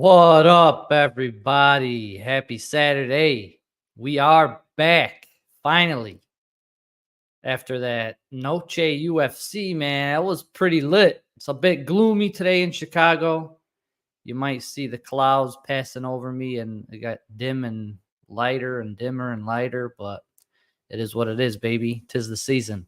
What up, everybody? Happy Saturday. We are back finally after that Noché UFC, man. That was pretty lit. It's a bit gloomy today in Chicago. You might see the clouds passing over me, and it got dim and lighter and dimmer and lighter, but it is what it is, baby. 'Tis the season.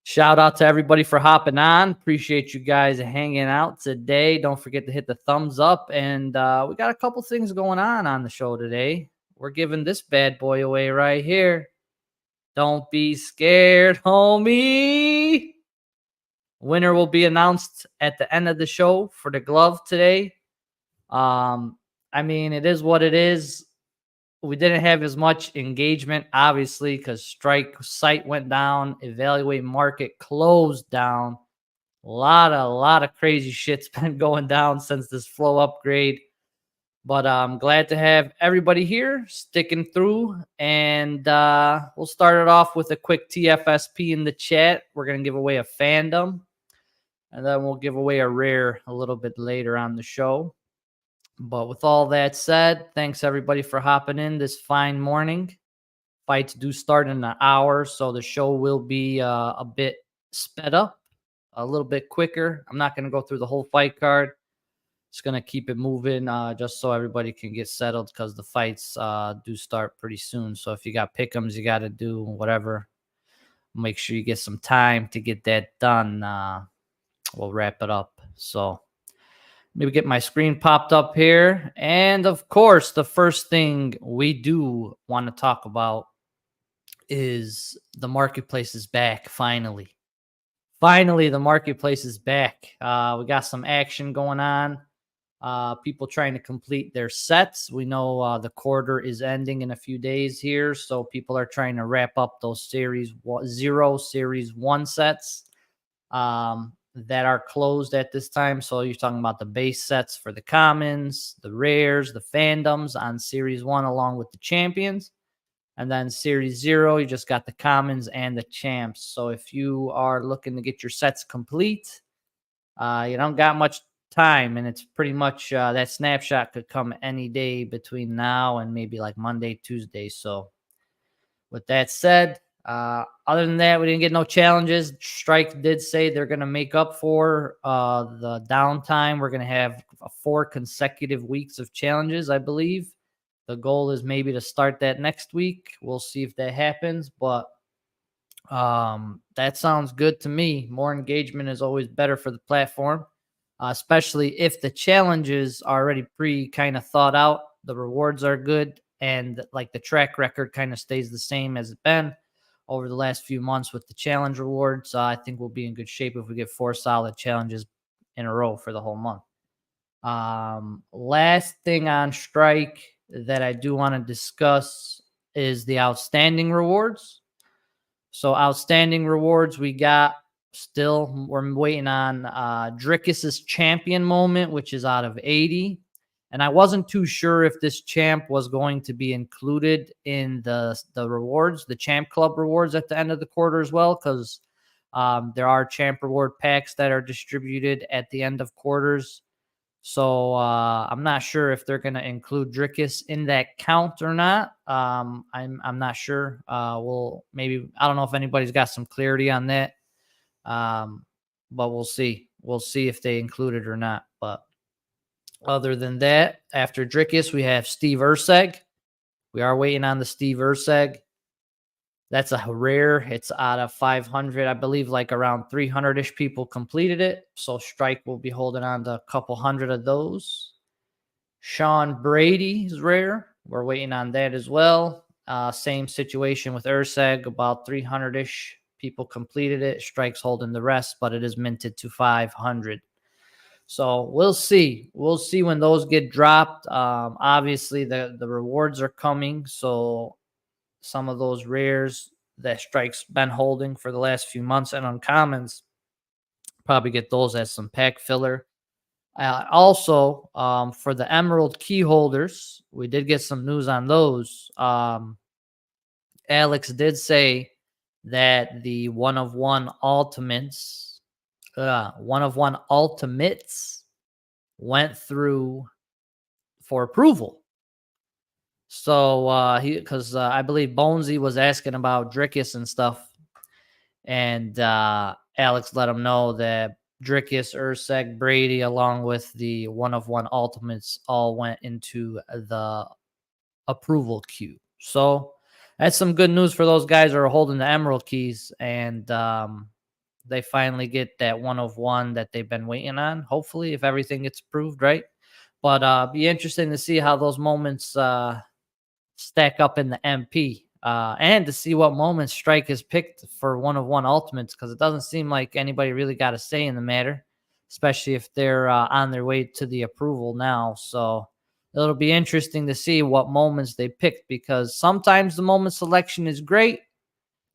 Shout out to everybody for hopping on. Appreciate you guys hanging out today. Don't forget to hit the thumbs up. And we got a couple things going on the show today. We're giving this bad boy away right here. Don't be scared, homie. Winner will be announced at the end of the show for the glove today. I mean, it is what it is. We didn't have as much engagement, obviously, because Strike site went down, Evaluate Market closed down. A lot of crazy shit's been going down since this flow upgrade. But I'm glad to have everybody here sticking through. And we'll start it off with a quick TFSP in the chat. We're going to give away a fandom. And then we'll give away a rare a little bit later on the show. But with all that said, thanks everybody for hopping in this fine morning. Fights do start in an hour, so the show will be a bit sped up, a little bit quicker. I'm not going to go through the whole fight card. Just going to keep it moving just so everybody can get settled because the fights do start pretty soon. So if you got pick'ems, you got to do whatever. Make sure you get some time to get that done. We'll wrap it up. So maybe get my screen popped up here. And of course, the first thing we do want to talk about is the marketplace is back finally. Finally, the marketplace is back. We got some action going on. People trying to complete their sets. We know the quarter is ending in a few days here, so people are trying to wrap up those Series 1 sets. That are closed at this time. So you're talking about the base sets for the commons, the rares, the fandoms on Series 1 along with the champions. And then Series 0, you just got the commons and the champs. So if you are looking to get your sets complete, you don't got much time. And it's pretty much that snapshot could come any day between now and maybe like Monday, Tuesday. So with that said, other than that, we didn't get no challenges. Strike did say they're going to make up for the downtime. We're going to have 4 consecutive weeks of challenges, I believe. The goal is maybe to start that next week. We'll see if that happens, but that sounds good to me. More engagement is always better for the platform, especially if the challenges are already kind of thought out. The rewards are good, and like the track record kind of stays the same as it's been over the last few months with the challenge rewards. I think we'll be in good shape if we get 4 solid challenges in a row for the whole month. Last thing on Strike that I do want to discuss is the outstanding rewards. So outstanding rewards, we got still, we're waiting on Dricus's champion moment, which is out of 80. And I wasn't too sure if this champ was going to be included in the rewards, the champ club rewards at the end of the quarter as well, because there are champ reward packs that are distributed at the end of quarters. So I'm not sure if they're going to include Dricus in that count or not. I'm not sure. We'll maybe, I don't know if anybody's got some clarity on that. But we'll see. We'll see if they include it or not. But other than that, after Dricus, we have Steve Urseg. We are waiting on the Steve Urseg. That's a rare. It's out of 500. I believe like around 300-ish people completed it. So Strike will be holding on to a couple hundred of those. Sean Brady is rare. We're waiting on that as well. Same situation with Urseg. About 300-ish people completed it. Strike's holding the rest, but it is minted to 500. So we'll see. We'll see when those get dropped. Obviously, the rewards are coming. So some of those rares that Strike's been holding for the last few months and uncommons, probably get those as some pack filler. Also, for the Emerald key holders, we did get some news on those. Alex did say that the one-of-one ultimates went through for approval. So because I believe Bonesy was asking about Drickus and stuff, and Alex let him know that Drickus, Ursek, Brady, along with the 1-of-1 Ultimates, all went into the approval queue. So that's some good news for those guys who are holding the Emerald keys, and they finally get that 1-of-1 that they've been waiting on. Hopefully, if everything gets approved, right? But be interesting to see how those moments stack up in the MP, and to see what moments Strike has picked for 1-of-1 Ultimates, because it doesn't seem like anybody really got a say in the matter, especially if they're on their way to the approval now. So it'll be interesting to see what moments they picked, because sometimes the moment selection is great,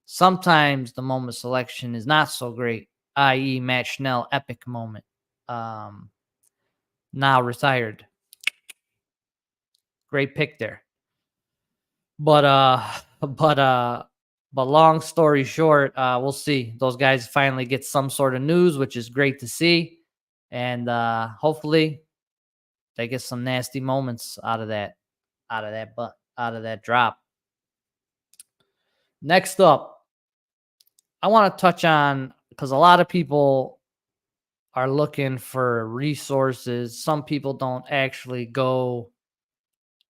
sometimes the moment selection is not so great, i.e. Matt Schnell epic moment. Now retired. Great pick there. But long story short, we'll see. Those guys finally get some sort of news, which is great to see. And hopefully they get some nasty moments out of that drop. Next up, I want to touch on, because a lot of people are looking for resources. Some people don't actually go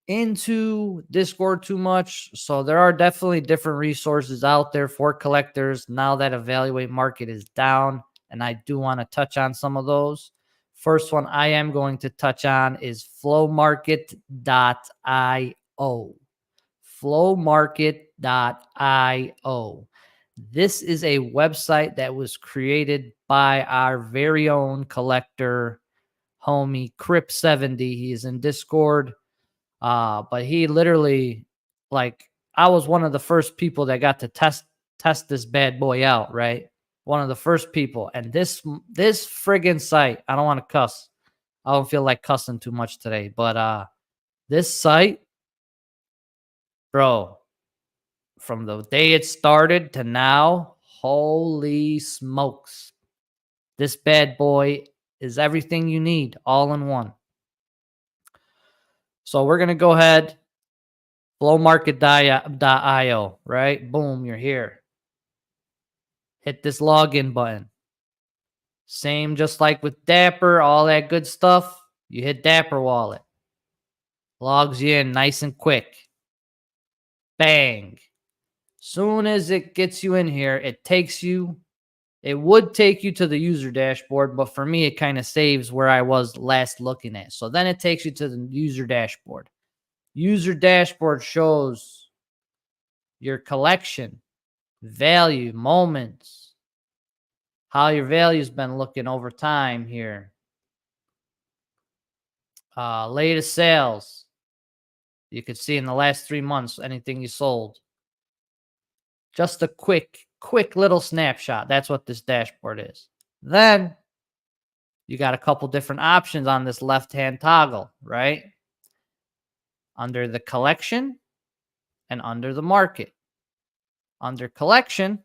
into Discord too much. So there are definitely different resources out there for collectors now that Evaluate Market is down. And I do want to touch on some of those. First one I am going to touch on is flowmarket.io. Flowmarket.io. This is a website that was created by our very own collector, homie Crip70. He is in Discord. But he literally, like, I was one of the first people that got to test this bad boy out, right? One of the first people. And this friggin' site, I don't want to cuss. I don't feel like cussing too much today, but this site, bro, from the day it started to now, holy smokes. This bad boy is everything you need all in one. So we're going to go ahead, flowmarket.io, right? Boom, you're here. Hit this login button. Same just like with Dapper, all that good stuff. You hit Dapper Wallet. Logs you in nice and quick. Bang. Soon as it gets you in here, it would take you to the user dashboard, but for me, it kind of saves where I was last looking at. So then it takes you to the user dashboard. User dashboard shows your collection, value, moments, how your value's been looking over time here. Latest sales. You could see in the last 3 months, anything you sold. Just a quick little snapshot. That's what this dashboard is. Then you got a couple different options on this left-hand toggle, right? Under the collection and under the market. Under collection,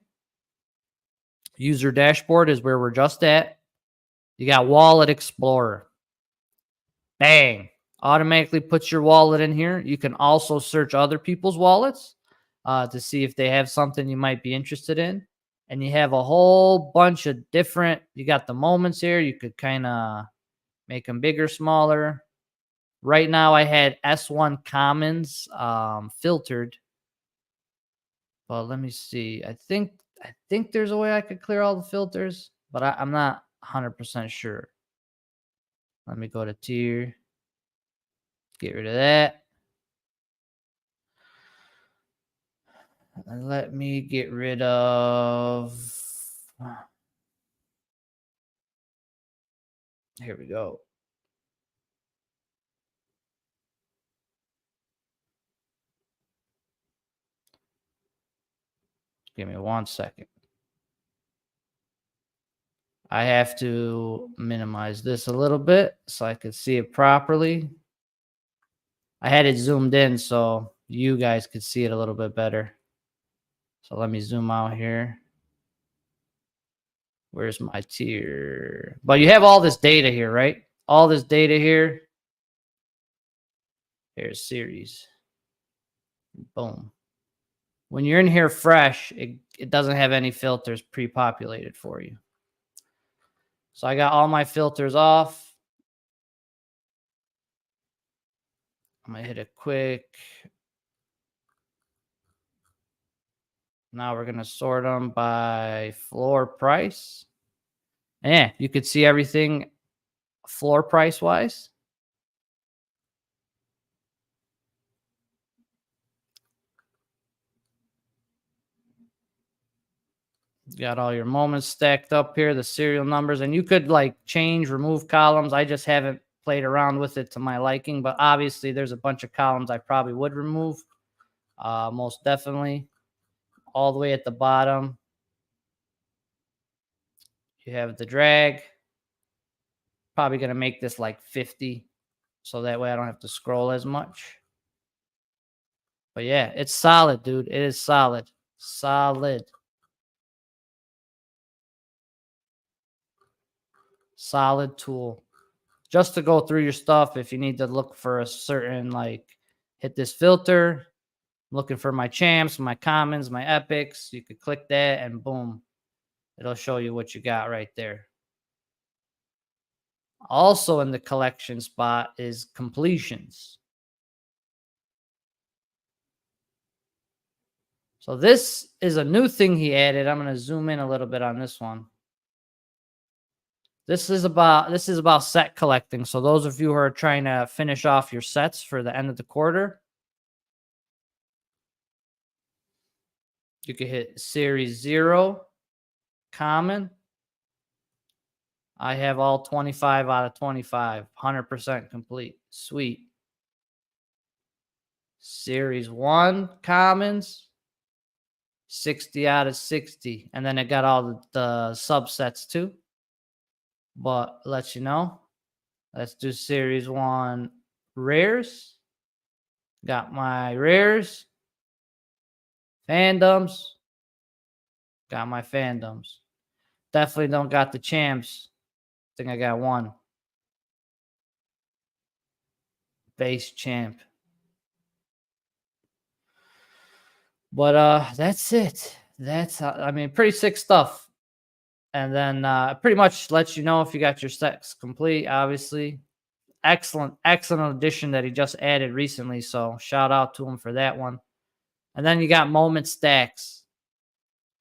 user dashboard is where we're just at. You got Wallet Explorer. Bang. Automatically puts your wallet in here. You can also search other people's wallets to see if they have something you might be interested in. And you have a whole bunch of different, you got the moments here. You could kind of make them bigger, smaller. Right now I had S1 Commons filtered. Well, let me see. I think there's a way I could clear all the filters, but I'm not 100% sure. Let me go to tier. Get rid of that. And let me get rid of. Here we go. Give me 1 second. I have to minimize this a little bit so I could see it properly. I had it zoomed in so you guys could see it a little bit better. So let me zoom out here. Where's my tier? But you have all this data here, right? All this data here. Here's series. Boom. When you're in here fresh, it doesn't have any filters pre-populated for you. So I got all my filters off. I'm going to hit a quick. Now we're going to sort them by floor price. And yeah, you could see everything floor price wise. You got all your moments stacked up here, the serial numbers, and you could like change, remove columns. I just haven't played around with it to my liking, but obviously there's a bunch of columns I probably would remove. Most definitely. All the way at the bottom, you have the drag. Probably going to make this like 50, so that way I don't have to scroll as much. But yeah, it's solid, dude. It is solid. Solid. Solid tool. Just to go through your stuff, if you need to look for a certain, like, hit this filter, I'm looking for my champs, my commons, my epics, you could click that and boom, it'll show you what you got right there. Also in the collection spot is completions. So this is a new thing he added. I'm going to zoom in a little bit on this one. This is about set collecting. So those of you who are trying to finish off your sets for the end of the quarter, you could hit series 0, common. I have all 25 out of 25, 100% complete. Sweet. Series 1, commons, 60 out of 60. And then it got all the subsets too. But let you know. Let's do series 1 rares. Got my rares. Fandoms. Got my fandoms. Definitely don't got the champs. I think I got one. Base champ. But that's it. That's, I mean, pretty sick stuff. And then pretty much lets you know if you got your sets complete, obviously. Excellent addition that he just added recently. So shout out to him for that one. And then you got moment stacks.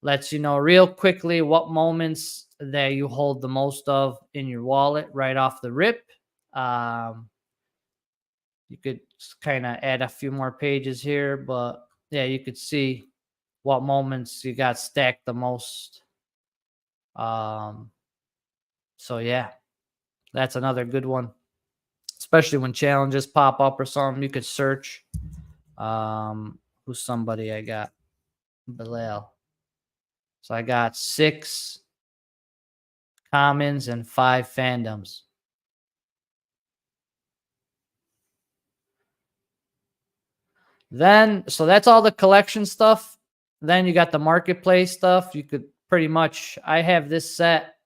Lets you know real quickly what moments that you hold the most of in your wallet right off the rip. You could kind of add a few more pages here, but yeah, you could see what moments you got stacked the most. So yeah, that's another good one, especially when challenges pop up or something. You could search. Who's somebody I got? Bilal. So I got 6 commons and 5 fandoms. Then, so that's all the collection stuff. Then you got the marketplace stuff. You could pretty much, I have this set.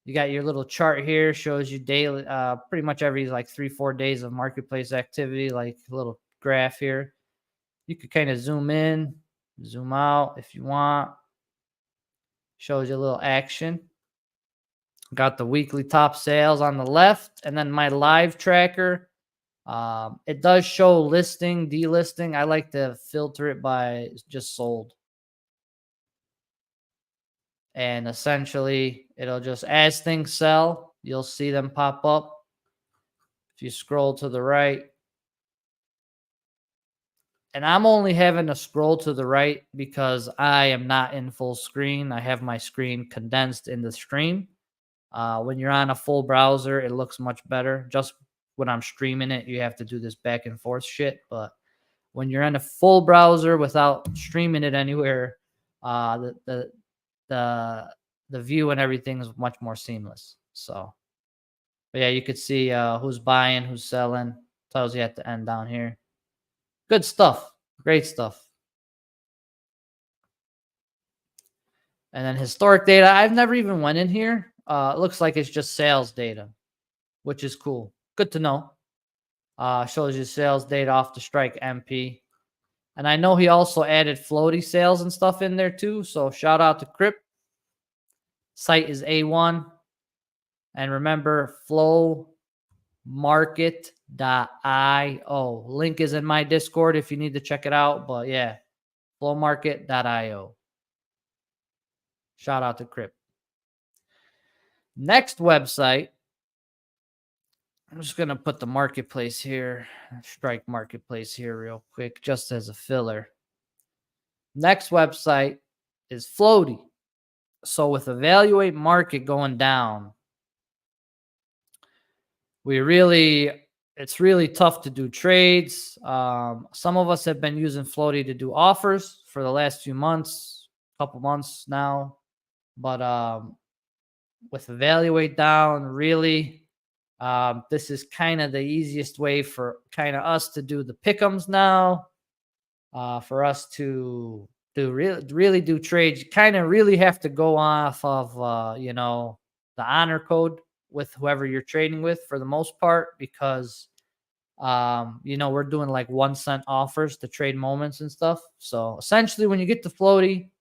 You got your little chart here, shows you daily, pretty much every like 3-4 days of marketplace activity, like a little graph here. You could kind of zoom in, zoom out if you want. Shows you a little action. Got the weekly top sales on the left, and then my live tracker. It does show listing, delisting. I like to filter it by just sold. And essentially, it'll just, as things sell, you'll see them pop up. If you scroll to the right, and I'm only having to scroll to the right because I am not in full screen. I have my screen condensed in the stream. When you're on a full browser, it looks much better. Just when I'm streaming it, you have to do this back and forth shit. But when you're in a full browser without streaming it anywhere, the view and everything is much more seamless. So, but yeah, you could see who's buying, who's selling. Tells you at the end down here. Good stuff. Great stuff. And then historic data. I've never even went in here. It looks like it's just sales data, which is cool. Good to know. Shows you sales data off the strike MP. And I know he also added Flowty sales and stuff in there too. So shout out to Crip. Site is A1. And remember, flowmarket.io. Link is in my Discord if you need to check it out. But yeah, flowmarket.io. Shout out to Crip. Next website. I'm just going to put the marketplace here, strike marketplace here real quick, just as a filler. Next website is Flowty. So with evaluate market going down, it's really tough to do trades. Some of us have been using Flowty to do offers for the last few months, couple months now. But with evaluate down, really, this is kind of the easiest way for kind of us to do the pick'ems now. For us to really do trades, you kind of really have to go off of the honor code with whoever you're trading with for the most part, because we're doing like 1 cent offers to trade moments and stuff. So essentially, when you get to Flowty,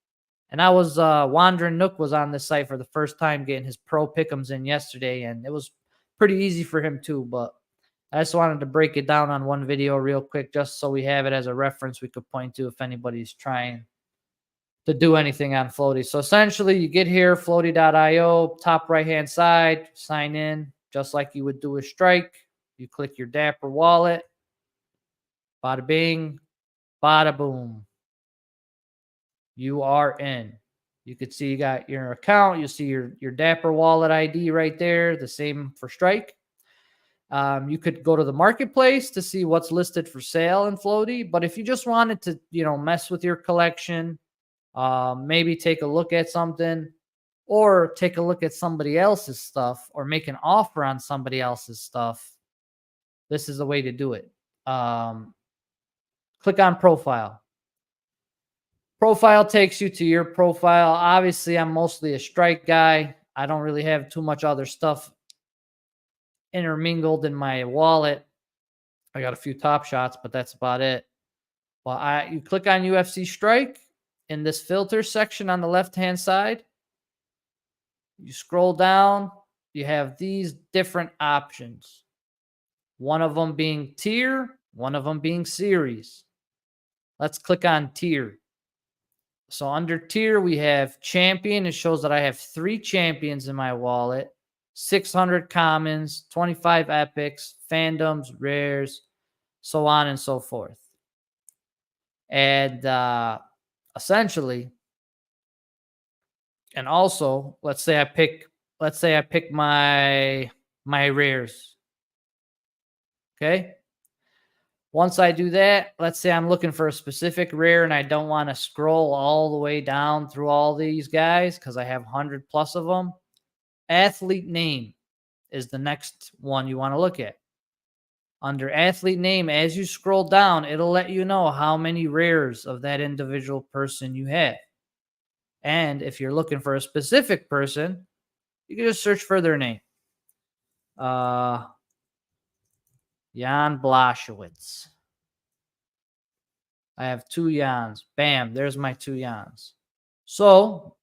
and I was Wandering Nook was on this site for the first time getting his pro pick'ems in yesterday, and it was pretty easy for him too. But I just wanted to break it down on one video real quick, just so we have it as a reference we could point to if anybody's trying to do anything on Flowty. So essentially, you get here, Flowty.io, top right-hand side, sign in, just like you would do a strike. You click your Dapper wallet, bada bing, bada boom. You are in. You could see you got your account. You see your Dapper wallet ID right there, the same for strike. You could go to the marketplace to see what's listed for sale in Flowty. But if you just wanted to, mess with your collection, maybe take a look at something, or take a look at somebody else's stuff, or make an offer on somebody else's stuff, this is the way to do it. Click on profile. Profile takes you to your profile. Obviously, I'm mostly a strike guy. I don't really have too much other stuff intermingled in my wallet. I got a few top shots, but that's about it. Well, you click on UFC strike in this filter section on the left-hand side. You scroll down, you have these different options. One of them being tier, one of them being series. Let's click on tier. So under tier, we have champion. It shows that I have 3 champions in my wallet, 600 commons, 25 epics, fandoms, rares, so on and so forth. And essentially, and also, let's say I pick my rares. Okay. Once I do that, let's say I'm looking for a specific rare and I don't want to scroll all the way down through all these guys because I have 100 plus of them. Athlete name is the next one you want to look at. Under athlete name, as you scroll down, it'll let you know how many rares of that individual person you have. And if you're looking for a specific person, you can just search for their name. Jan Blachowicz. I have 2 Jans. Bam, there's my 2 Jans. So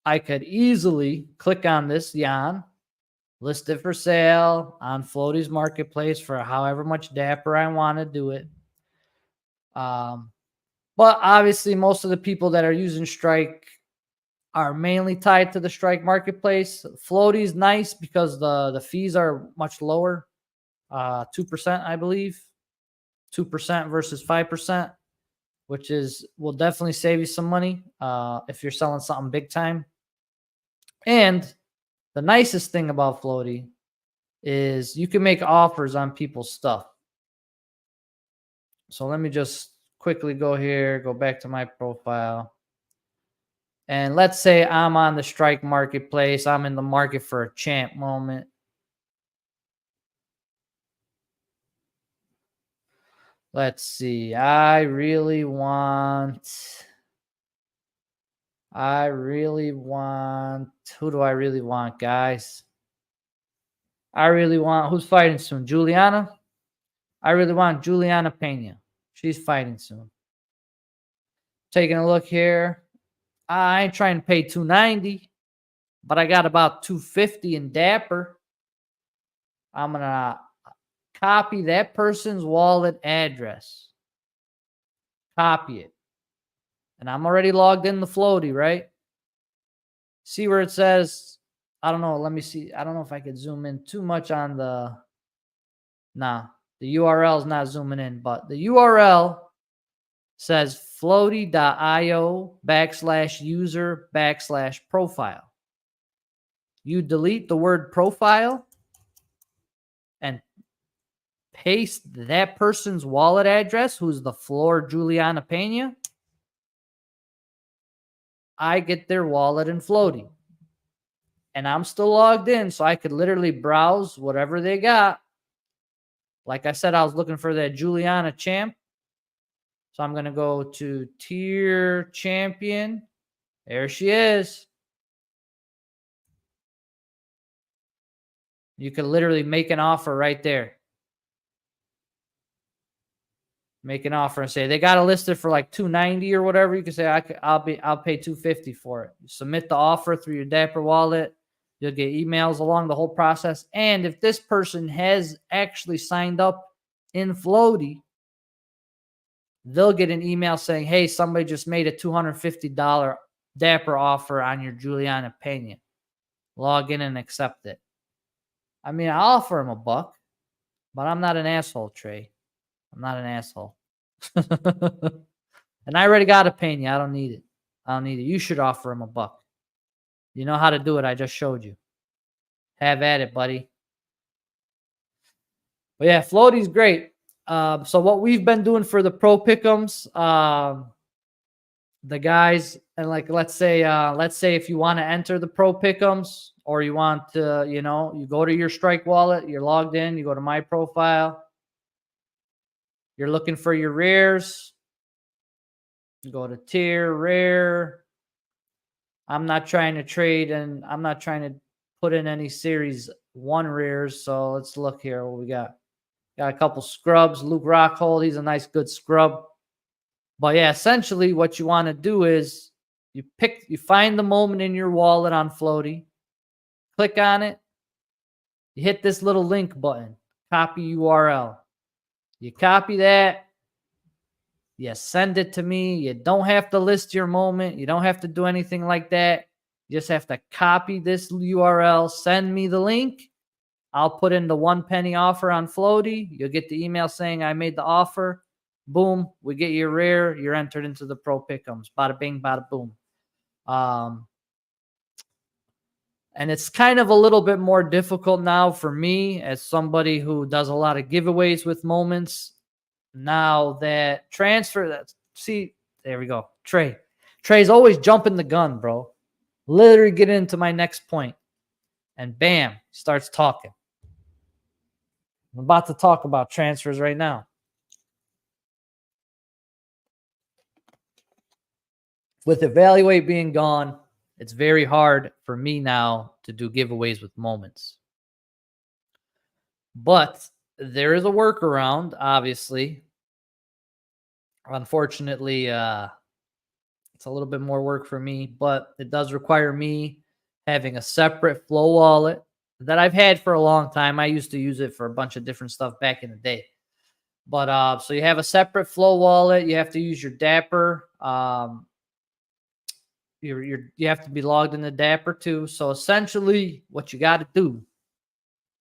I could easily click on this Jan, list it for sale on Flowty's marketplace for however much Dapper I want to do it. But obviously, most of the people that are using Strike are mainly tied to the Strike marketplace. Flowty is nice because the fees are much lower. 2%, I believe. 2% versus 5, which will definitely save you some money if you're selling something big time. And the nicest thing about Flowty is you can make offers on people's stuff. So let me just quickly go here, go back to my profile. And let's say I'm on the Strike marketplace. I'm in the market for a champ moment. Let's see. Who do I really want, guys? Who's fighting soon? Juliana? I really want Juliana Pena. She's fighting soon. Taking a look here. I ain't trying to pay $290, but I got about $250 in Dapper. I'm going to copy that person's wallet address. Copy it. And I'm already logged in the Flowty, right? See where it says, I don't know, let me see. I don't know if I could zoom in too much on the, nah, the URL is not zooming in, but the URL says floaty.io/user/profile. You delete the word profile and paste that person's wallet address, who's the Flor Juliana Pena. I get their wallet in Flowty. And I'm still logged in, so I could literally browse whatever they got. Like I said, I was looking for that Juliana champ. So I'm going to go to tier champion. There she is. You could literally make an offer right there. Make an offer and say they got it listed for like $290 or whatever. You can say I'll pay $250 for it. You submit the offer through your Dapper wallet. You'll get emails along the whole process. And if this person has actually signed up in Flowty, they'll get an email saying, hey, somebody just made a $250 Dapper offer on your Juliana Pena. Log in and accept it. I mean, I'll offer him $1, but I'm not an asshole, Trey. I'm not an asshole. And I already got a Pena. I don't need it. I don't need it. You should offer him $1. You know how to do it. I just showed you. Have at it, buddy. But yeah, Flowty's great. So what we've been doing for the pro pick'ems, the guys, and like let's say if you want to enter the pro pick'ems, or you want to, you know, you go to your Strike wallet, you're logged in, you go to my profile, you're looking for your rares, you go to tier rare. I'm not trying to trade, and I'm not trying to put in any series 1 rares. So let's look here what we got. Got a couple scrubs. Luke Rockhold, he's a nice, good scrub. But yeah, essentially what you want to do is you find the moment in your wallet on Flowty, click on it, you hit this little link button, copy URL. You copy that, you send it to me. You don't have to list your moment. You don't have to do anything like that. You just have to copy this URL, send me the link. I'll put in the 1 penny offer on Flowty. You'll get the email saying I made the offer. Boom, we get your rare. You're entered into the pro pick'ems. Bada bing, bada boom. And it's kind of a little bit more difficult now for me as somebody who does a lot of giveaways with moments. Now that transfer, see, there we go. Trey's always jumping the gun, bro. Literally get into my next point. And bam, starts talking. I'm about to talk about transfers right now. With Evaluate being gone, it's very hard for me now to do giveaways with moments. But there is a workaround, obviously. Unfortunately, it's a little bit more work for me, but it does require me having a separate Flow wallet that I've had for a long time. I used to use it for a bunch of different stuff back in the day. But so you have a separate Flow wallet. You have to use your Dapper. You have to be logged in the Dapper too. So essentially, what you got to do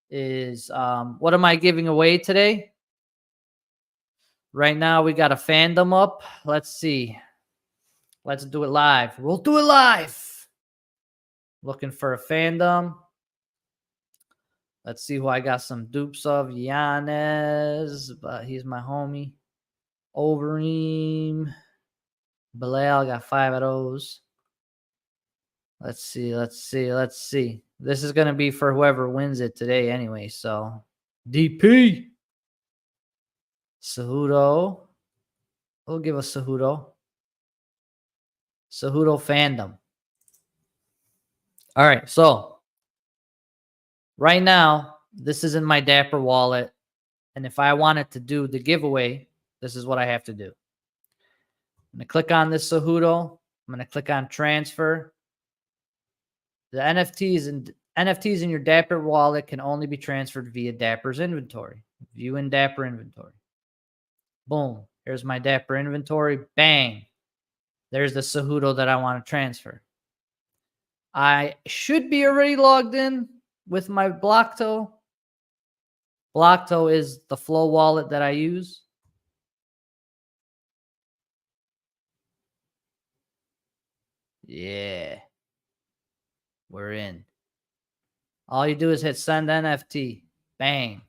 is, what am I giving away today? Right now, we got a fandom up. Let's see. Let's do it live. We'll do it live. Looking for a fandom. Let's see who I got some dupes of. Yanez, but he's my homie. Overeem. Bilal got 5 of those. Let's see. This is going to be for whoever wins it today anyway. So, DP. Cejudo. We'll give us Cejudo. Cejudo fandom. All right. So, right now, this is in my Dapper wallet. And if I wanted to do the giveaway, this is what I have to do. I'm going to click on this Cejudo. I'm going to click on transfer. The NFTs in your Dapper wallet can only be transferred via Dapper's inventory. View in Dapper inventory. Boom. Here's my Dapper inventory. Bang. There's the Cejudo that I want to transfer. I should be already logged in with my Blockto. Blockto is the Flow wallet that I use. Yeah. We're in. All you do is hit send NFT. Bang.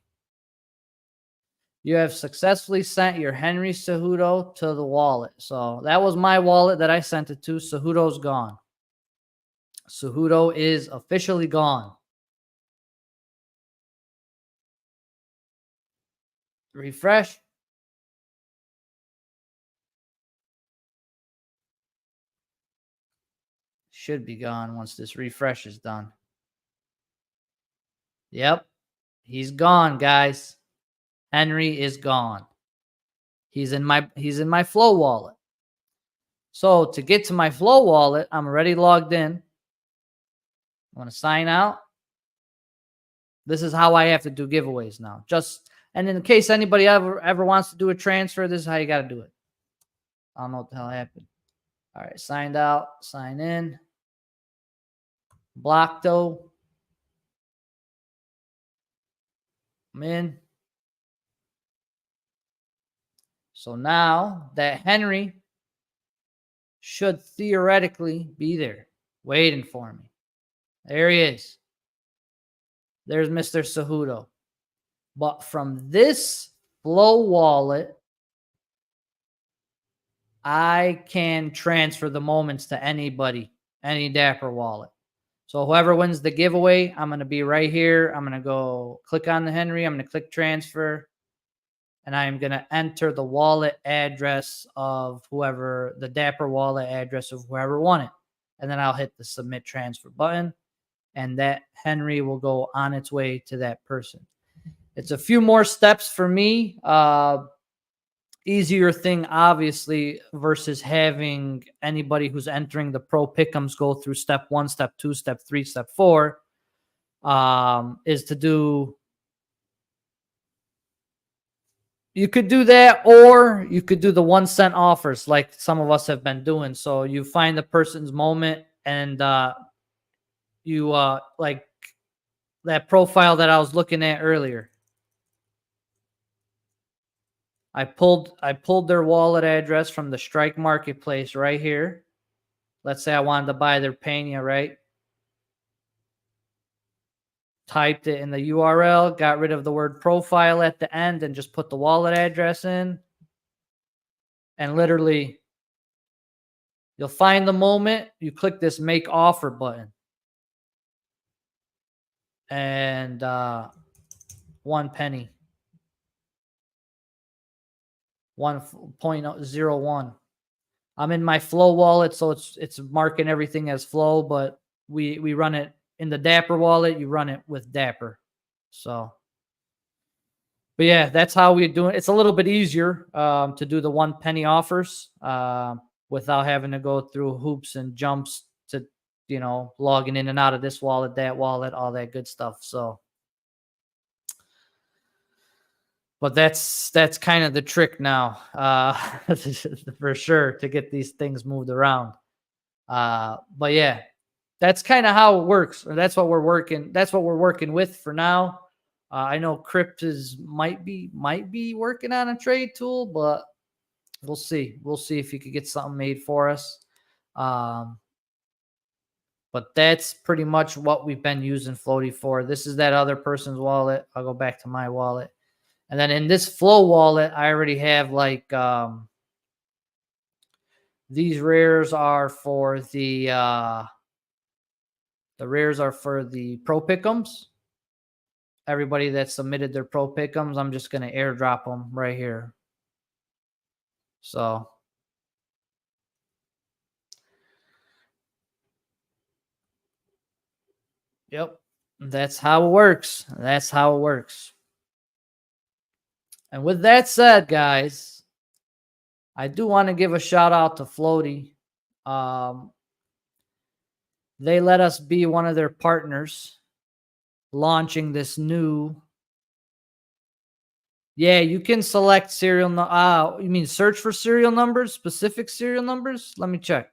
You have successfully sent your Henry Cejudo to the wallet. So that was my wallet that I sent it to. Cejudo's gone. Cejudo is officially gone. Refresh. Should be gone once this refresh is done. Yep. He's gone, guys. Henry is gone. He's in my Flow wallet. So to get to my Flow wallet, I'm already logged in. I'm going to sign out. This is how I have to do giveaways now. And in case anybody ever wants to do a transfer, this is how you got to do it. I don't know what the hell happened. All right, signed out, sign in. Blockto. I'm in. So now that Henry should theoretically be there waiting for me. There he is. There's Mr. Cejudo. But from this Flow wallet, I can transfer the moments to anybody, any Dapper wallet. So whoever wins the giveaway, I'm going to be right here. I'm going to go click on the Henry. I'm going to click transfer. And I'm going to enter the wallet address of whoever, the Dapper wallet address of whoever won it. And then I'll hit the submit transfer button. And that Henry will go on its way to that person. It's a few more steps for me. Easier thing, obviously, versus having anybody who's entering the Pro Pick'ems go through step 1, step 2, step 3, step 4, is to do. You could do that, or you could do the 1 cent offers like some of us have been doing. So you find the person's moment and you like that profile that I was looking at earlier. I pulled their wallet address from the Strike Marketplace right here. Let's say I wanted to buy their Pena, right? Typed it in the URL, got rid of the word profile at the end, and just put the wallet address in. And literally, you'll find the moment, you click this make offer button. And 1 penny. 1.01. I'm in my Flow wallet, so it's marking everything as Flow, but we run it in the Dapper wallet. You run it with Dapper. So, but yeah, that's how we do it. It's a little bit easier to do the 1 penny offers without having to go through hoops and jumps to, logging in and out of this wallet, that wallet, all that good stuff. So, but that's kind of the trick now, for sure, to get these things moved around. But yeah, that's kind of how it works. Or that's what we're working. That's what we're working with for now. I know Crypt might be working on a trade tool, but we'll see. We'll see if he could get something made for us. But that's pretty much what we've been using Flowty for. This is that other person's wallet. I'll go back to my wallet. And then in this Flow wallet, I already have like these rares are for the rares are for the Pro Pick'ems. Everybody that submitted their Pro Pick'ems, I'm just going to airdrop them right here. So yep, that's how it works. That's how it works. And with that said, guys, I do want to give a shout out to Flowty. They let us be one of their partners launching this new. Yeah, you can select serial. You mean search for serial numbers, specific serial numbers? Let me check.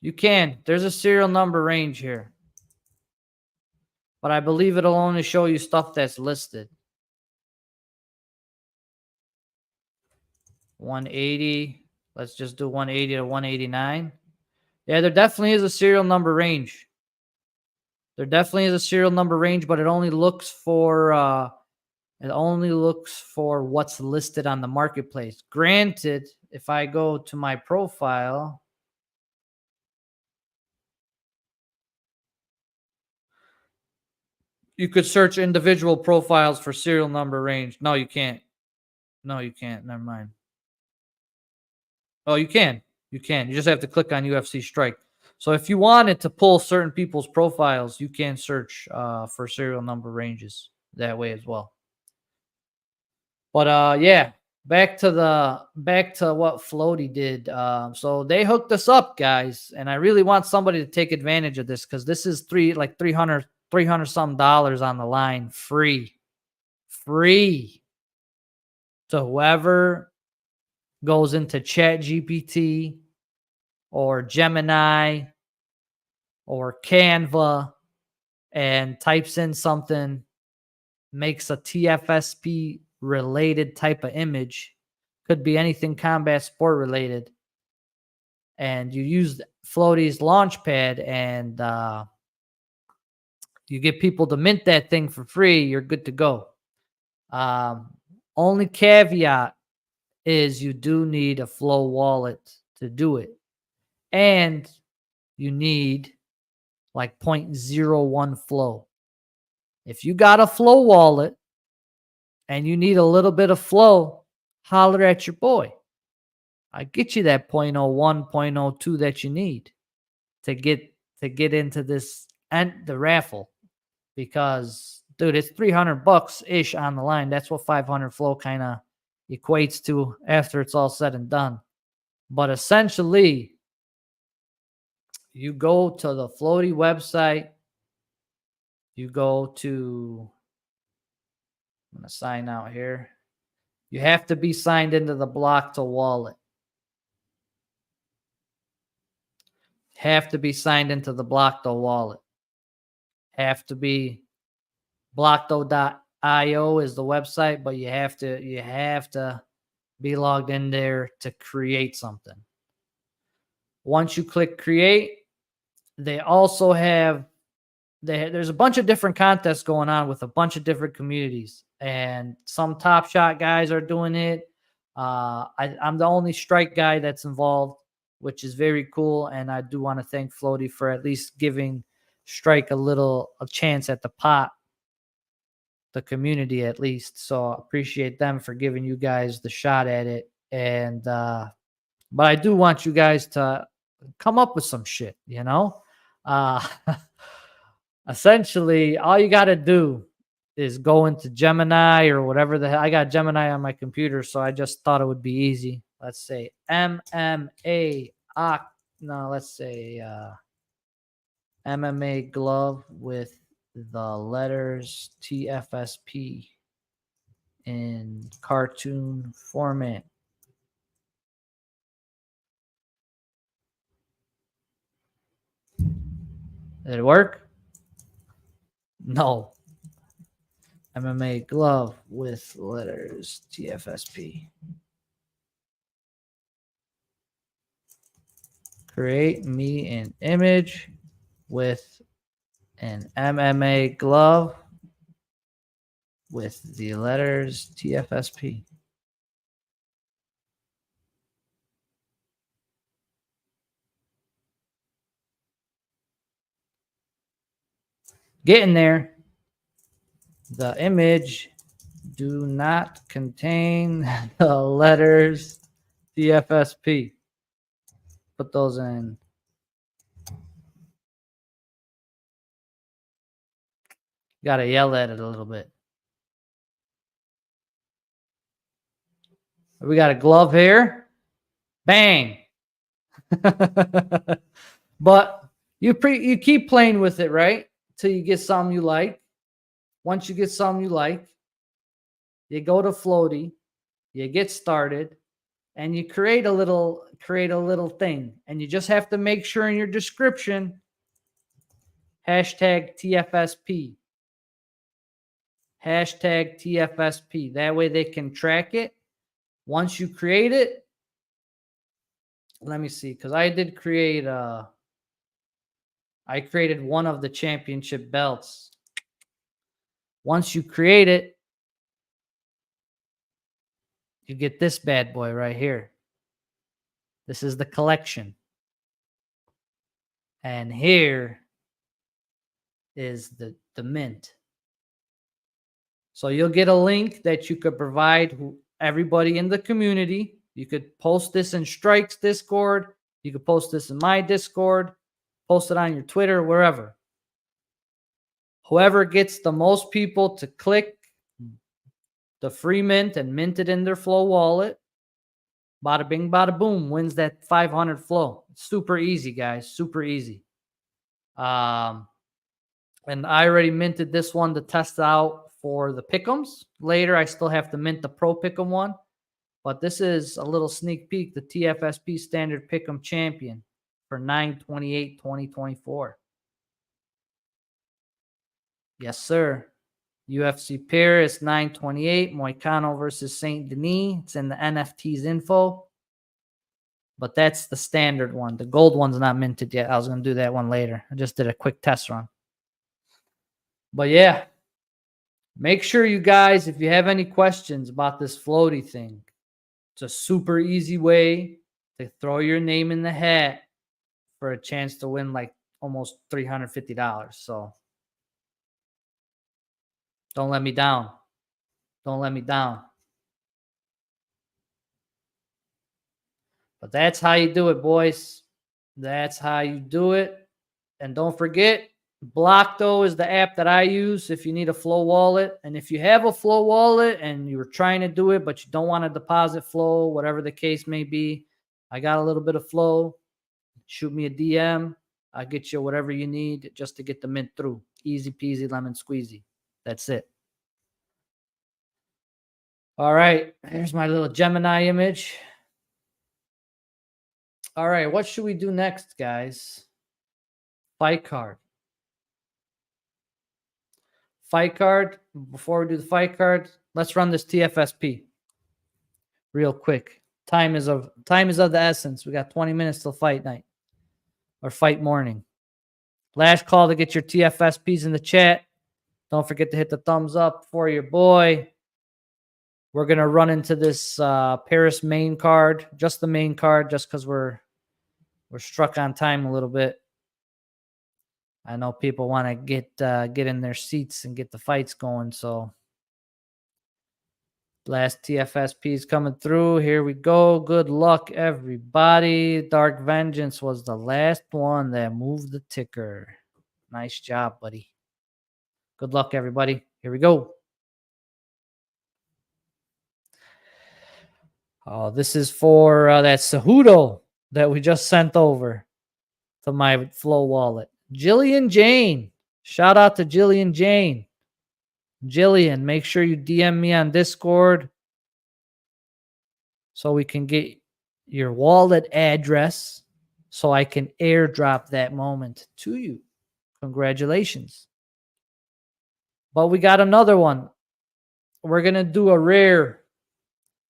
You can. There's a serial number range here. But I believe it'll only show you stuff that's listed. 180. Let's just do 180 to 189. Yeah, there definitely is a serial number range. There definitely is a serial number range, but it only looks for what's listed on the marketplace. Granted, if I go to my profile, you could search individual profiles for serial number range. No, you can't. No, you can't. Never mind. Oh, you can. You can. You just have to click on UFC Strike. So if you wanted to pull certain people's profiles, you can search for serial number ranges that way as well. But yeah, back to what Flowty did. So they hooked us up, guys, and I really want somebody to take advantage of this because this is $300 some dollars on the line, free to whoever goes into Chat GPT or Gemini or Canva and types in something, makes a TFSP related type of image, could be anything combat sport related, and you use Flowty's Launchpad and you get people to mint that thing for free, you're good to go. Only caveat is you do need a Flow wallet to do it, and you need like 0.01 Flow. If you got a Flow wallet and you need a little bit of Flow, holler at your boy. I get you that 0.01, 0.02 that you need to get into this and the raffle, because dude, it's $300 ish on the line. That's what 500 Flow kind of equates to after it's all said and done. But essentially, you go to the Flowty website, you go to, I'm going to sign out here. You have to be signed into the Blockto wallet. Have to be signed into the Blockto wallet. Have to be Blockto.io is the website, but you have to be logged in there to create something. Once you click create, they also have there's a bunch of different contests going on with a bunch of different communities, and some Top Shot guys are doing it. I'm the only strike guy that's involved, which is very cool, and I do want to thank Flowty for at least giving strike a chance at the pot, the community at least. So I appreciate them for giving you guys the shot at it. And but I do want you guys to come up with some shit, you know. Essentially, all you got to do is go into Gemini or whatever the hell. I got Gemini on my computer, so I just thought it would be easy. Let's say MMA MMA glove with the letters TFSP in cartoon format. Did it work? No. MMA glove with letters TFSP. Create me an image with an MMA glove with the letters TFSP. Getting there. The image do not contain the letters TFSP. Put those in. Got to yell at it a little bit. We got a glove here. Bang. But you keep playing with it, right? Till you get something you like. Once you get something you like, you go to Flowty, you get started, and you create a little thing. And you just have to make sure in your description, hashtag TFSP. Hashtag TFSP. That way they can track it. Once you create it, let me see, because I did create I created one of the championship belts. Once you create it, you get this bad boy right here. This is the collection. And here is the mint. So you'll get a link that you could provide everybody in the community. You could post this in Strike's Discord. You could post this in my Discord. Post it on your Twitter, wherever. Whoever gets the most people to click the free mint and mint it in their Flow wallet, bada bing, bada boom, wins that 500 Flow. It's super easy, guys. Super easy. And I already minted this one to test out for the pick'ems. Later, I still have to mint the Pro Pick'em one. But this is a little sneak peek, the TFSP Standard Pick'em Champion for 9/28/2024. Yes, sir. UFC Paris 9/28, Moicano versus Saint Denis. It's in the NFTs info. But that's the standard one. The gold one's not minted yet. I was going to do that one later. I just did a quick test run. But yeah, make sure you guys, if you have any questions about this Flowty thing, it's a super easy way to throw your name in the hat for a chance to win like almost $350. So don't let me down. Don't let me down. But that's how you do it, boys. That's how you do it. And don't forget, Blockdo is the app that I use if you need a Flow wallet. And if you have a Flow wallet and you're trying to do it, but you don't want to deposit Flow, whatever the case may be, I got a little bit of Flow. Shoot me a DM. I'll get you whatever you need just to get the mint through. Easy peasy, lemon squeezy. That's it. All right. Here's my little Gemini image. All right. What should we do next, guys? Fight card. Fight card. Before we do the fight card, let's run this TFSP real quick. Time is of the essence. We got 20 minutes till fight night or fight morning. Last call to get your TFSPs in the chat. Don't forget to hit the thumbs up for your boy. We're gonna run into this Paris main card, just the main card, just because we're struck on time a little bit. I know people want to get in their seats and get the fights going. So last TFSP is coming through. Here we go. Good luck, everybody. Dark Vengeance was the last one that moved the ticker. Nice job, buddy. Good luck, everybody. Here we go. Oh, this is for that Cejudo that we just sent over to my Flow wallet. Jillian Jane. Shout out to Jillian Jane. Jillian, make sure you DM me on Discord so we can get your wallet address so I can airdrop that moment to you. Congratulations. But we got another one. We're going to do a rare.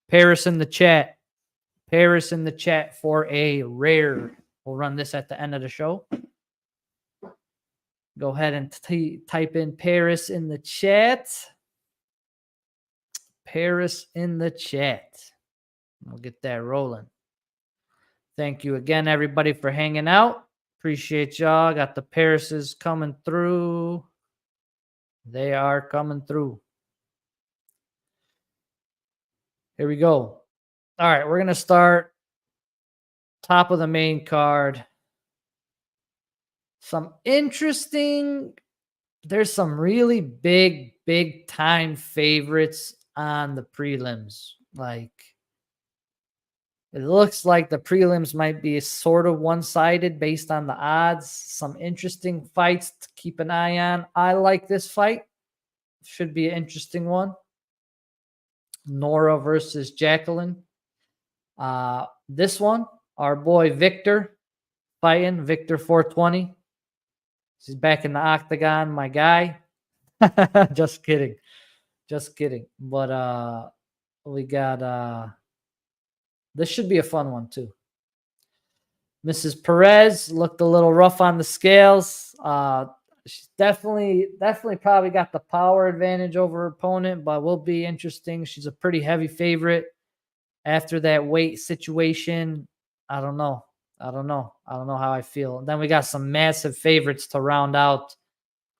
Paris in the chat. Paris in the chat for a rare. We'll run this at the end of the show. Go ahead and type in Paris in the chat. Paris in the chat. We'll get that rolling. Thank you again, everybody, for hanging out. Appreciate y'all. Got the Parises coming through. They are coming through. Here we go. All right, we're going to start top of the main card. Some interesting there's some really big time favorites on the prelims. Like, it looks like the prelims might be sort of one-sided based on the odds. Some interesting fights to keep an eye on. I like this fight. Should be an interesting one. Nora versus Jacqueline. This one, our boy Victor fighting. Victor 420. He's back in the octagon, my guy. Just kidding. Just kidding. But we got this should be a fun one too. Mrs. Perez looked a little rough on the scales. She's definitely probably got the power advantage over her opponent, but will be interesting. She's a pretty heavy favorite after that weight situation. I don't know how I feel. And then we got some massive favorites to round out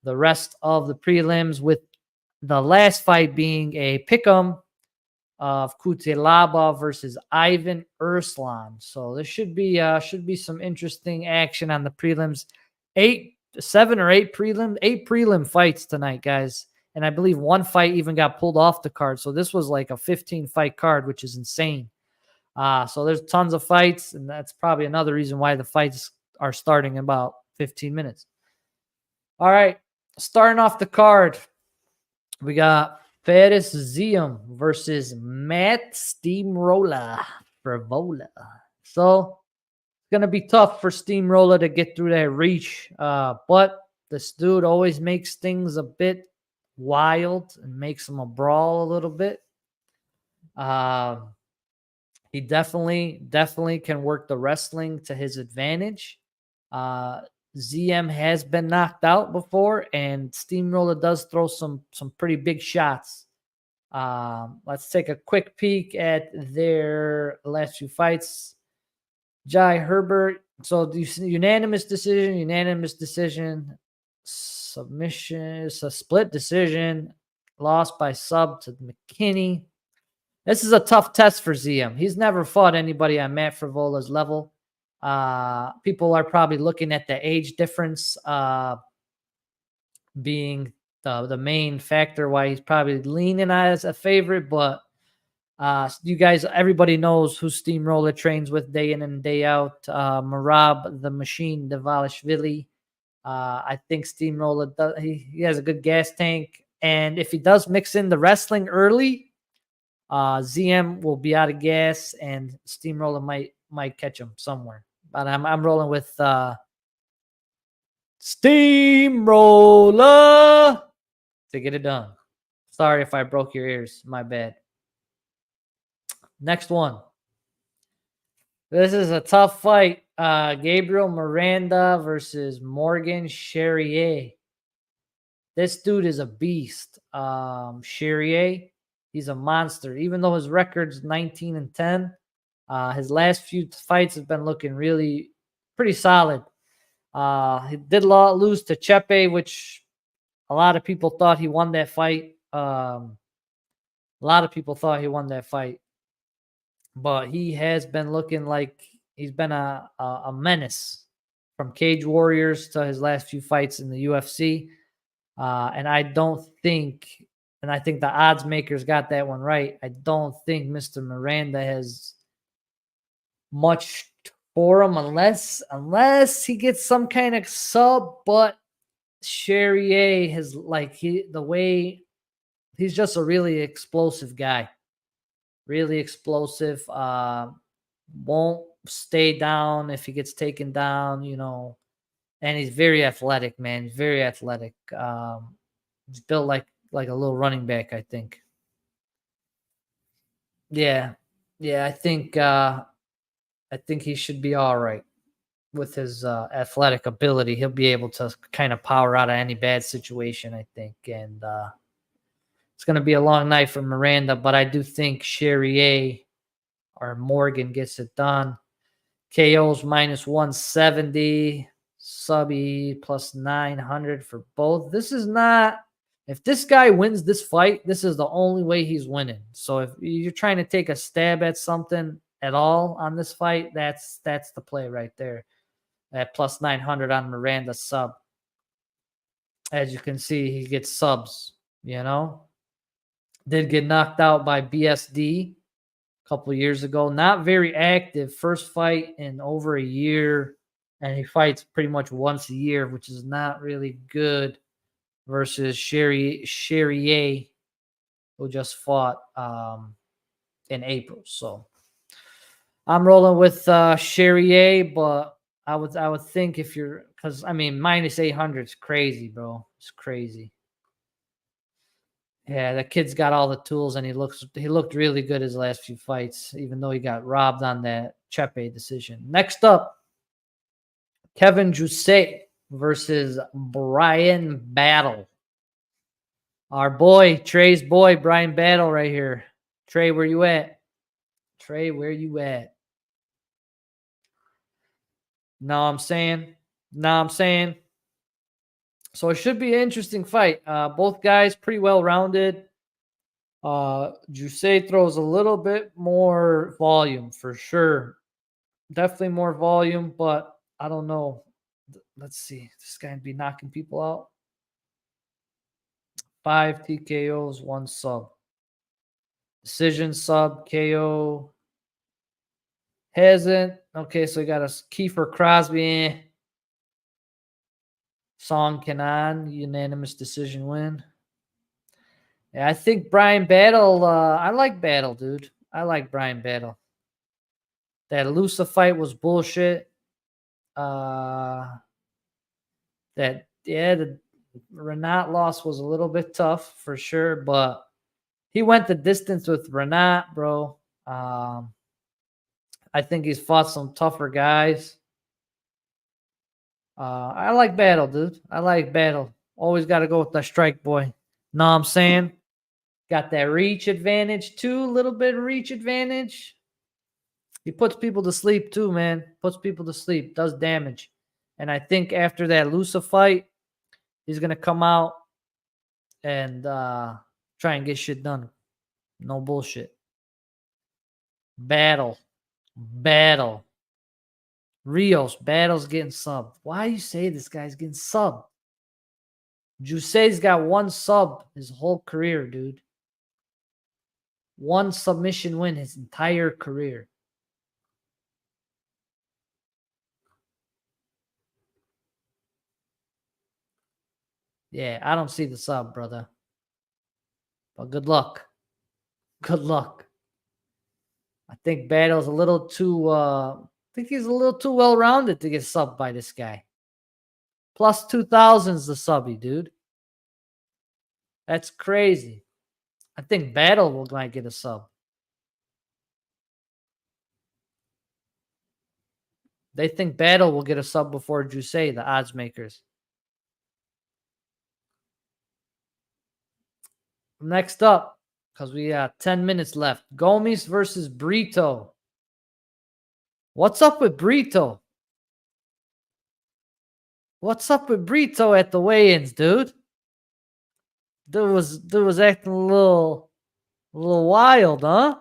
the rest of the prelims, with the last fight being a pick'em of Kutelaba versus Ivan Erslan. So there should be some interesting action on the prelims. 8 prelim fights tonight, guys. And I believe one fight even got pulled off the card. So this was like a 15 fight card, which is insane. So there's tons of fights, and that's probably another reason why the fights are starting in about 15 minutes. All right, starting off the card, we got Fares Ziam versus Matt Steamroller Frivola. So it's going to be tough for Steamroller to get through that reach. But this dude always makes things a bit wild and makes him a brawl a little bit. He definitely can work the wrestling to his advantage. ZM has been knocked out before, and Steamroller does throw some pretty big shots. Let's take a quick peek at their last few fights. Jai Herbert. So unanimous decision, submission. It's a split decision. Lost by sub to McKinney. This is a tough test for ZM. He's never fought anybody on Matt Frivola's level. People are probably looking at the age difference being the main factor why he's probably leaning as a favorite. But you guys, everybody knows who Steamroller trains with day in and day out. Marab, the Machine, Davalishvili. I think Steamroller, he has a good gas tank. And if he does mix in the wrestling early, ZM will be out of gas, and Steamroller might catch him somewhere. But I'm rolling with Steamroller to get it done. Sorry if I broke your ears. My bad. Next one. This is a tough fight. Gabriel Miranda versus Morgan Charrier. This dude is a beast. Charrier, he's a monster. Even though his record's 19-10, his last few fights have been looking really pretty solid. He did lose to Chepe, which a lot of people thought he won that fight. But he has been looking like he's been a menace from Cage Warriors to his last few fights in the UFC. And I think the odds makers got that one right. I don't think Mr. Miranda has much for him unless he gets some kind of sub. But Charrier has he's just a really explosive guy. Really explosive. Won't stay down if he gets taken down, and he's very athletic, man. He's very athletic. He's built like a little running back, I think. Yeah. I think he should be all right with his athletic ability. He'll be able to kind of power out of any bad situation, I think. And it's going to be a long night for Miranda, but I do think Charrier or Morgan gets it done. KO's minus 170. Subby plus 900 for both. This is not, if this guy wins this fight, this is the only way he's winning. So if you're trying to take a stab at something at all on this fight, that's the play right there. At plus 900 on Miranda sub. As you can see, he gets subs, you know. Did get knocked out by BSD a couple years ago. Not very active. First fight in over a year. And he fights pretty much once a year, which is not really good versus Cherrier, who just fought in April. So I'm rolling with Cherrier, but I would think if you're, because I mean minus 800 is crazy, bro. It's crazy. Yeah, the kid's got all the tools, and he looked really good his last few fights, even though he got robbed on that Chepe decision. Next up, Kevin Jousset versus Brian Battle. Our boy, Trey's boy, Brian Battle right here. Trey, where you at? Trey, where you at? Know what I'm saying? Know what I'm saying? So it should be an interesting fight. Both guys pretty well rounded. Jousset throws a little bit more volume for sure. Definitely more volume, but I don't know. Let's see. This guy be knocking people out. 5 TKOs, 1 sub. Decision sub, KO. Hasn't. Okay, so we got a Kiefer Crosby. Song Kanan, unanimous decision win. Yeah, I think Brian Battle, I like Battle, dude. I like Brian Battle. That Lusa fight was bullshit. The Renat loss was a little bit tough for sure, but he went the distance with Renat, bro. I think he's fought some tougher guys. I like Battle, dude. I like Battle. Always got to go with the strike boy. Know what I'm saying? Got that reach advantage too, a little bit of reach advantage. He puts people to sleep too, man. Puts people to sleep, does damage. And I think after that Lusa fight, he's going to come out and try and get shit done. No bullshit. Battle. Rios, Battle's getting subbed. Why do you say this guy's getting subbed? Jousset's got 1 sub his whole career, dude. 1 submission win his entire career. Yeah, I don't see the sub, brother. But good luck. Good luck. I think Battle's a little too I think he's a little too well-rounded to get subbed by this guy. Plus 2,000's the subby, dude. That's crazy. I think Battle might get a sub. They think Battle will get a sub before Jousset, the odds makers. Next up, because we got 10 minutes left. Gomes versus Brito. What's up with Brito? What's up with Brito at the weigh-ins, dude? Dude was acting a little wild, huh?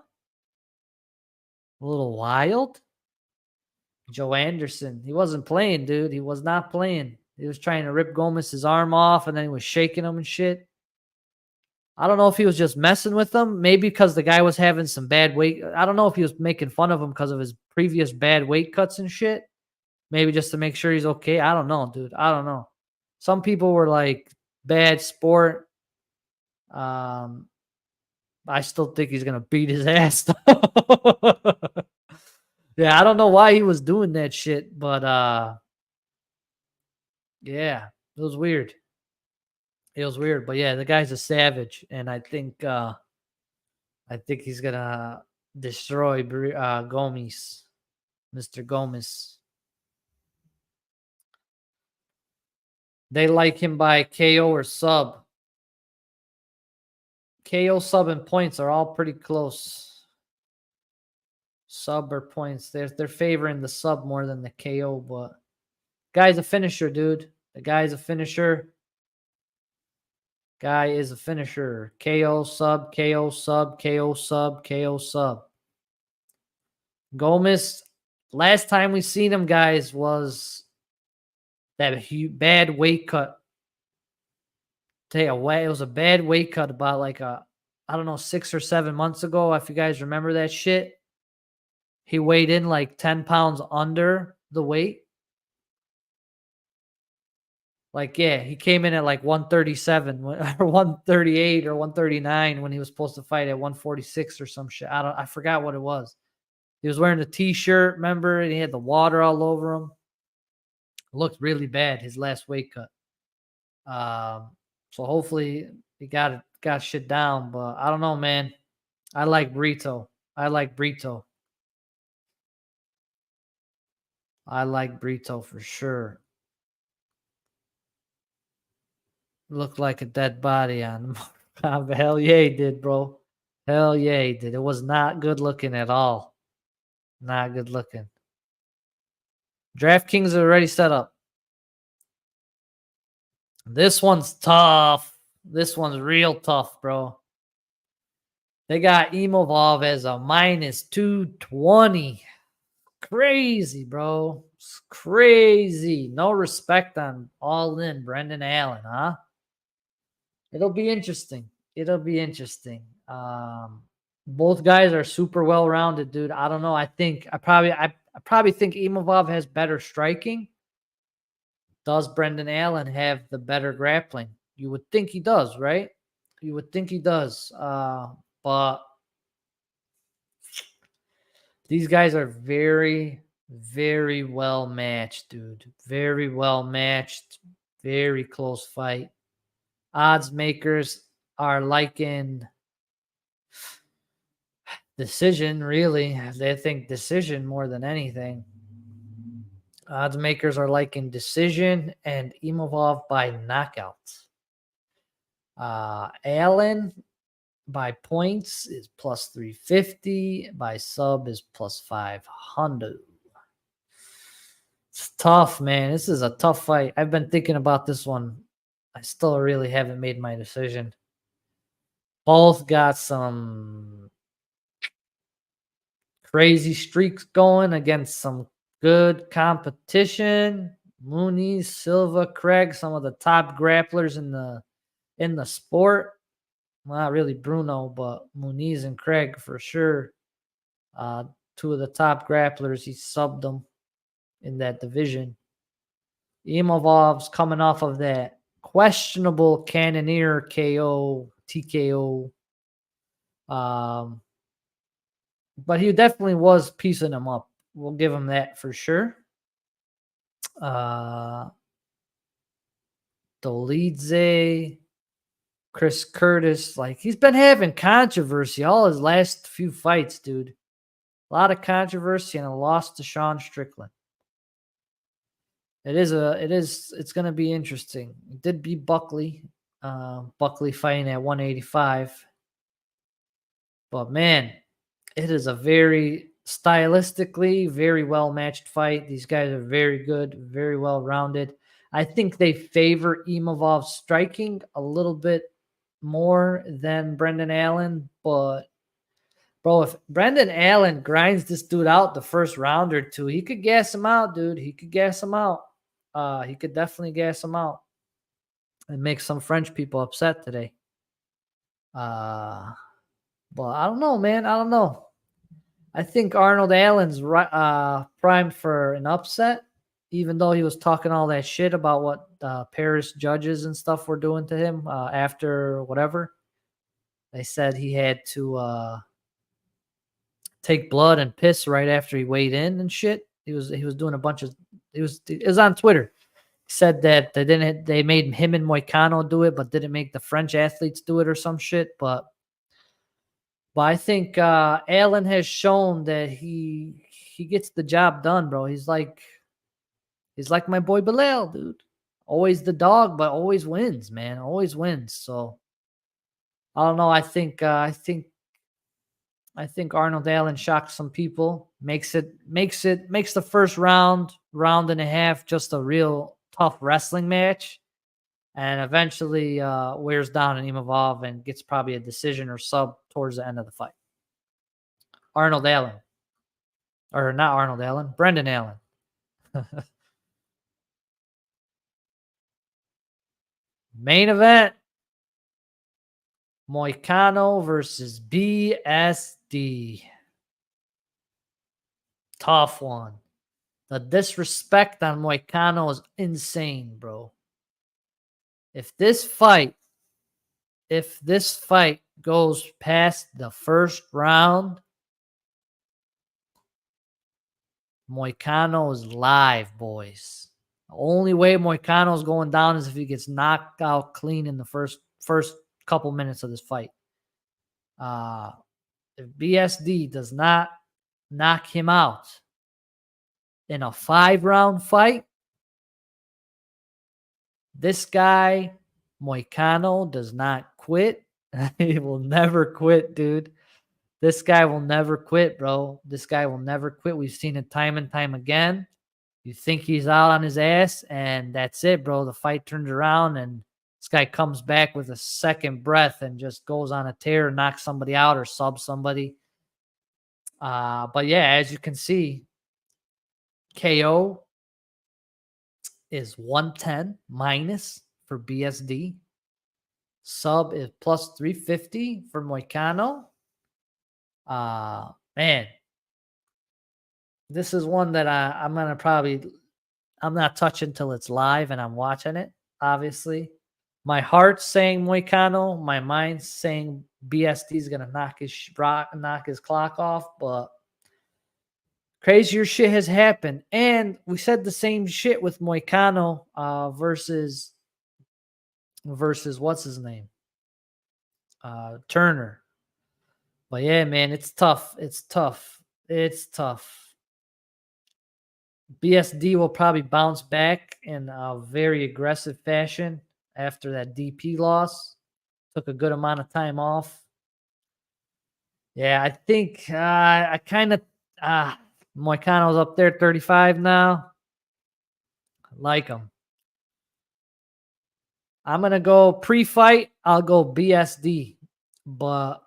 A little wild? Joe Anderson. He wasn't playing, dude. He was not playing. He was trying to rip Gomez's arm off, and then he was shaking him and shit. I don't know if he was just messing with him. Maybe because the guy was having some bad weight. I don't know if he was making fun of him because of his previous bad weight cuts and shit. Maybe just to make sure he's okay. I don't know, dude. I don't know. Some people were like, bad sport. I still think he's going to beat his ass. Yeah, I don't know why he was doing that shit, but yeah, it was weird. It was weird, but yeah, the guy's a savage, and I think he's gonna destroy Gomes, Mr. Gomes. They like him by KO or sub. KO, sub, and points are all pretty close. Sub or points, they're favoring the sub more than the KO, but guy's a finisher, dude. The guy's a finisher. Guy is a finisher. KO sub, KO sub, KO sub, KO sub. Gomes, last time we seen him, guys, was that bad weight cut. take away. It was a bad weight cut about like I don't know, 6 or 7 months ago. If you guys remember that shit, he weighed in like 10 pounds under the weight. Like, yeah, he came in at like 137 or 138 or 139 when he was supposed to fight at 146 or some shit. I forgot what it was. He was wearing a t-shirt, remember? And he had the water all over him. Looked really bad, his last weight cut. So hopefully he got shit down, but I don't know, man. I like Brito. I like Brito. I like Brito for sure. Looked like a dead body on him. Hell yeah, he did, bro. Hell yeah, he did. It was not good looking at all. Not good looking. DraftKings is already set up. This one's tough. This one's real tough, bro. They got Imavov as a minus 220. Crazy, bro. It's crazy. No respect on all in Brendan Allen, huh? It'll be interesting. It'll be interesting. Both guys are super well rounded, dude. I don't know. I probably think Imavov has better striking. Does Brendan Allen have the better grappling? You would think he does, right? You would think he does. But these guys are very, very well matched, dude. Very well matched. Very close fight. Odds makers are liking decision, really. They think decision more than anything. Odds makers are liking decision and Imavov by knockout. Allen by points is plus 350. By sub is plus 500. It's tough, man. This is a tough fight. I've been thinking about this one. I still really haven't made my decision. Both got some crazy streaks going against some good competition. Mooney, Silva, Craig, some of the top grapplers in the sport. Well, not really Bruno, but Muniz and Craig for sure. Two of the top grapplers. He subbed them in that division. Imavov's coming off of that questionable Cannoneer KO, TKO. But he definitely was piecing them up. We'll give him that for sure. Dolidze, Chris Curtis, like he's been having controversy all his last few fights, dude. A lot of controversy and a loss to Sean Strickland. It's going to be interesting. It did beat Buckley. Buckley fighting at 185. But man, it is a very stylistically very well matched fight. These guys are very good, very well rounded. I think they favor Imavov striking a little bit more than Brendan Allen, but bro, if Brendan Allen grinds this dude out the first round or two, he could gas him out, dude. He could gas him out. He could definitely gas him out and make some French people upset today. But I don't know, man. I don't know. I think Arnold Allen's primed for an upset, even though he was talking all that shit about what Paris judges and stuff were doing to him after whatever. They said he had to take blood and piss right after he weighed in and shit. He was doing a bunch of it was on Twitter. He said that they made him and Moicano do it, but didn't make the French athletes do it or some shit. But I think Allen has shown that he gets the job done, bro. He's like my boy Bilal, dude. Always the dog, but always wins, man. Always wins. So I don't know. I think Arnold Allen shocks some people. Makes the first round and a half just a real tough wrestling match, and eventually wears down an Imavov and gets probably a decision or sub towards the end of the fight. Arnold Allen, or not Arnold Allen, Brendan Allen. Main event. Moicano versus BSD. Tough one. The disrespect on Moicano is insane, bro. If this fight goes past the first round, Moicano is live, boys. The only way Moicano is going down is if he gets knocked out clean in the first couple minutes of this fight. If BSD does not knock him out in a 5-round fight, this guy, Moicano, does not quit. He will never quit, dude. This guy will never quit, bro. This guy will never quit. We've seen it time and time again. You think he's out on his ass, and that's it, bro. The fight turns around, and this guy comes back with a second breath and just goes on a tear, knocks somebody out or subs somebody. But yeah, as you can see, KO is 110 minus for BSD. Sub is plus 350 for Moicano. Man, this is one that I'm going to I'm not touching till it's live and I'm watching it, obviously. My heart's saying Moicano. My mind's saying BSD is going to knock his clock off, but crazier shit has happened. And we said the same shit with Moicano versus what's his name? Turner. But yeah, man, it's tough. It's tough. It's tough. BSD will probably bounce back in a very aggressive fashion after that DP loss. Took a good amount of time off. Yeah, I think I kind of Moicano's up there 35 now. I like him. I'm going to go pre-fight. I'll go BSD, but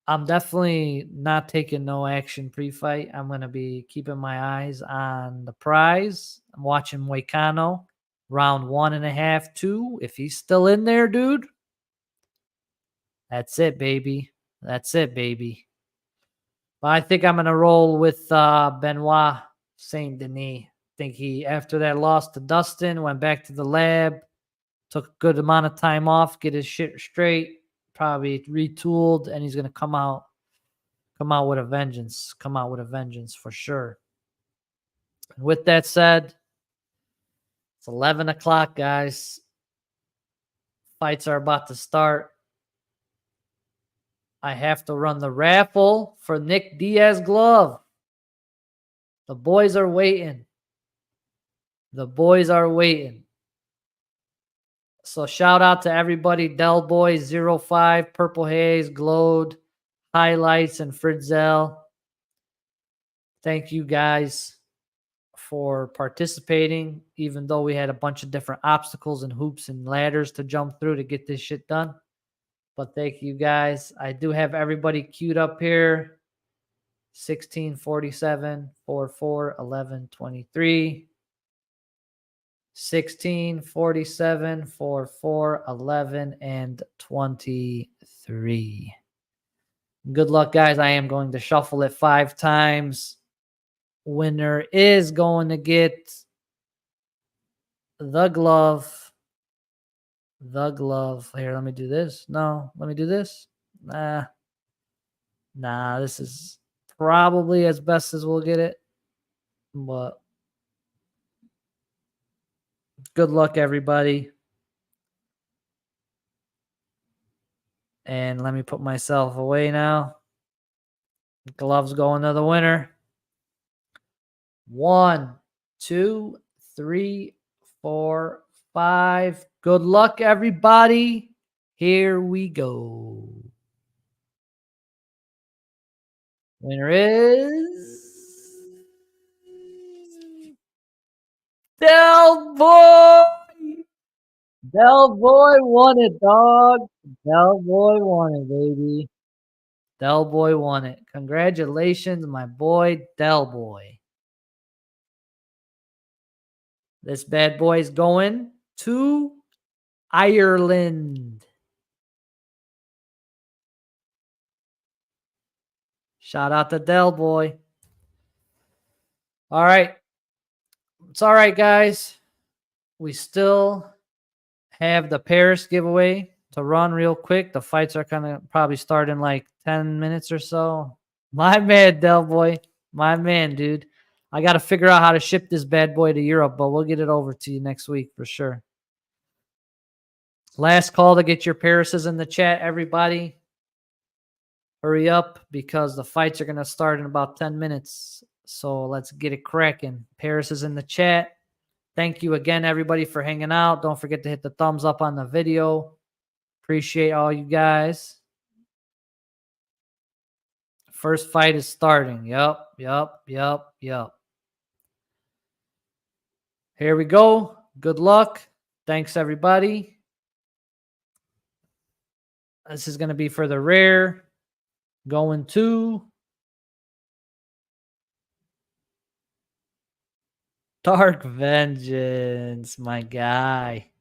I'm definitely not taking no action pre-fight. I'm going to be keeping my eyes on the prize. I'm watching Moicano round 1.5, 2. If he's still in there, dude, that's it, baby. That's it, baby. But I think I'm going to roll with Benoit Saint Denis. I think he, after that loss to Dustin, went back to the lab, took a good amount of time off, get his shit straight, probably retooled, and he's going to come out with a vengeance. Come out with a vengeance for sure. And with that said, it's 11 o'clock, guys. Fights are about to start. I have to run the raffle for Nick Diaz Glove. The boys are waiting. The boys are waiting. So shout out to everybody. Del Boy 05, Purple Haze, Glowed, Highlights, and Fritzel. Thank you guys for participating, even though we had a bunch of different obstacles and hoops and ladders to jump through to get this shit done. But thank you guys. I do have everybody queued up here. 16, 47, 44, 11, 23. 16, 47, 44, 11, and 23. Good luck, guys. I am going to shuffle it 5 times. Winner is going to get the glove. The glove. Here, let me do this. No, let me do this. Nah, this is probably as best as we'll get it. But good luck, everybody. And let me put myself away now. Gloves going to the winner. 1, 2, 3, 4, 5. Good luck, everybody. Here we go. Winner is Del Boy. Del Boy won it, dog. Del Boy won it, baby. Del Boy won it. Congratulations, my boy, Del Boy. This bad boy is going to Ireland. Shout out to Del Boy. All right. It's all right, guys. We still have the Paris giveaway to run real quick. The fights are kind of probably start in like 10 minutes or so. My man, Del Boy. My man, dude. I got to figure out how to ship this bad boy to Europe, but we'll get it over to you next week for sure. Last call to get your Parises in the chat, everybody. Hurry up because the fights are going to start in about 10 minutes. So let's get it cracking. Paris is in the chat. Thank you again, everybody, for hanging out. Don't forget to hit the thumbs up on the video. Appreciate all you guys. First fight is starting. Yup. Here we go. Good luck. Thanks, everybody. This is going to be for the rare. Going to Dark Vengeance, my guy.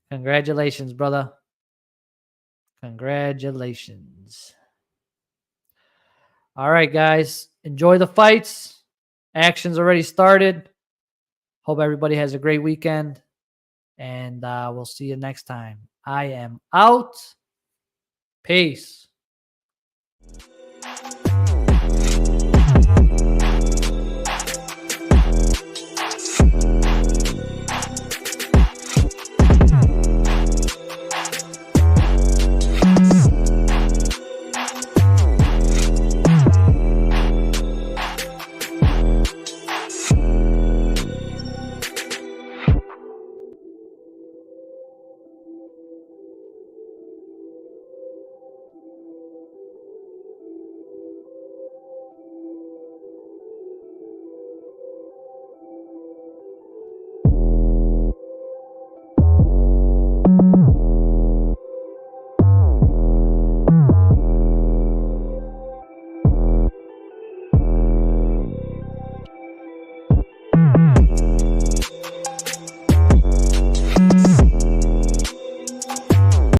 Congratulations, brother. Congratulations. All right, guys. Enjoy the fights. Action's already started. Hope everybody has a great weekend. And we'll see you next time. I am out. Peace.